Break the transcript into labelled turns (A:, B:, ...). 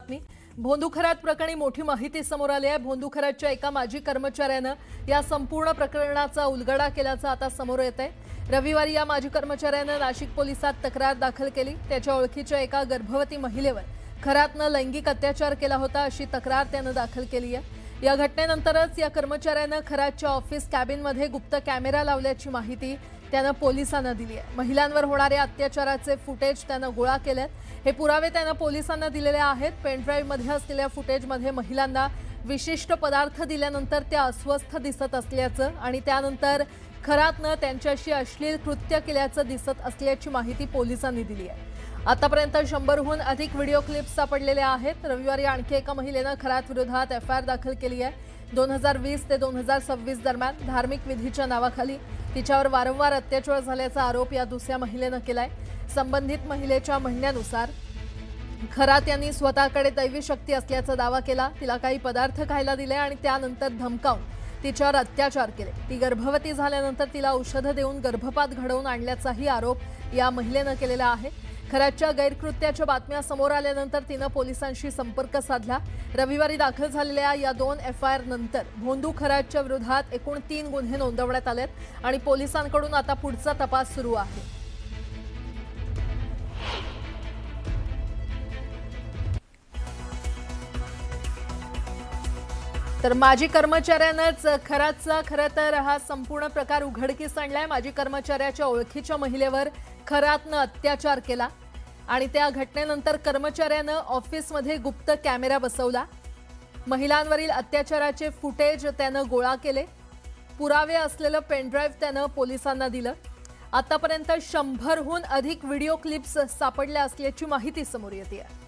A: बातमी। भोंदूखरात प्रकरणी मोठी माहिती समोर आली आहे। भोंदूखरातच्या एका माजी कर्मचाऱ्यानं या संपूर्ण प्रकरणाचा उलगडा केल्याचं आता समोर येत आहे। रविवारी या माजी कर्मचाऱ्यानं नाशिक पोलिसात तक्रार दाखल केली। त्याच्या ओळखीच्या एका गर्भवती महिलेवर खरातनं लैंगिक अत्याचार केला होता अशी तक्रार त्यानं दाखल केली आहे। या घटनेनंतरच या कर्मचाऱ्यानं खरातच्या ऑफिस कॅबिनमध्ये गुप्त कॅमेरा लावल्याची माहिती त्यानं पोलिसांना दिली आहे। महिलांवर होणाऱ्या अत्याचाराचे फुटेज त्यानं गोळा केलेत। हे पुरावे त्यानं पोलिसांना दिलेले आहेत। पेनड्राईव्हमध्ये असलेल्या फुटेजमध्ये महिलांना विशिष्ट पदार्थ दिल्यानंतर त्या अस्वस्थ दिसत असल्याचं आणि त्यानंतर खरातनं त्यांच्याशी अश्लील कृत्य केल्याचं दिसत असल्याची माहिती पोलिसांनी दिली आहे। आतापर्यंत 100हून अधिक व्हिडिओ क्लिप्स सापडलेले आहेत। रविवारी आणखी एका महिलेनं खरात विरोधात एफआयआर दाखल केली आहे। 2020 ते 2026 दरम्यान धार्मिक विधीच्या नावाखाली तिच्यावर वारंवार अत्याचार झाल्याचा आरोप या दुसऱ्या महिलेनं केलाय। संबंधित महिलेच्या म्हणण्यानुसार खरात यांनी स्वतःकडे दैवी शक्ती असल्याचा दावा केला। तिला काही पदार्थ खायला दिले आणि त्यानंतर धमकावून तिच्यावर अत्याचार केले। ती गर्भवती झाल्यानंतर तिला औषधं देऊन गर्भपात घडवून आणल्याचाही आरोप या महिलेनं केलेला आहे। खरातच्या गैरकृत्याच्या बातम्या समोर आल्यानंतर तिनं पोलिसांशी संपर्क साधला। रविवारी दाखल झालेल्या या 2 एफआयआर नंतर भोंदू खरातच्या विरोधात एकूण 3 गुन्हे नोंदवण्यात आलेत आणि पोलिसांकडून आता पुढचा तपास सुरू आहे। तर माजी कर्मचाऱ्यानंच खरातचा खरं तर हा संपूर्ण प्रकार उघडकीस आणलाय। माजी कर्मचाऱ्याच्या ओळखीच्या महिलेवर खरातनं अत्याचार केला आणि त्या घटनेनंतर कर्मचाऱ्यानं ऑफिसमध्ये गुप्त कॅमेरा बसवला। महिलांवरील अत्याचाराचे फुटेज त्यानं गोळा केले। पुरावे असलेलं पेनड्राईव्ह त्यानं पोलिसांना दिलं। आतापर्यंत 100हून अधिक व्हिडिओ क्लिप्स सापडल्या असल्याची माहिती समोर येते आहे।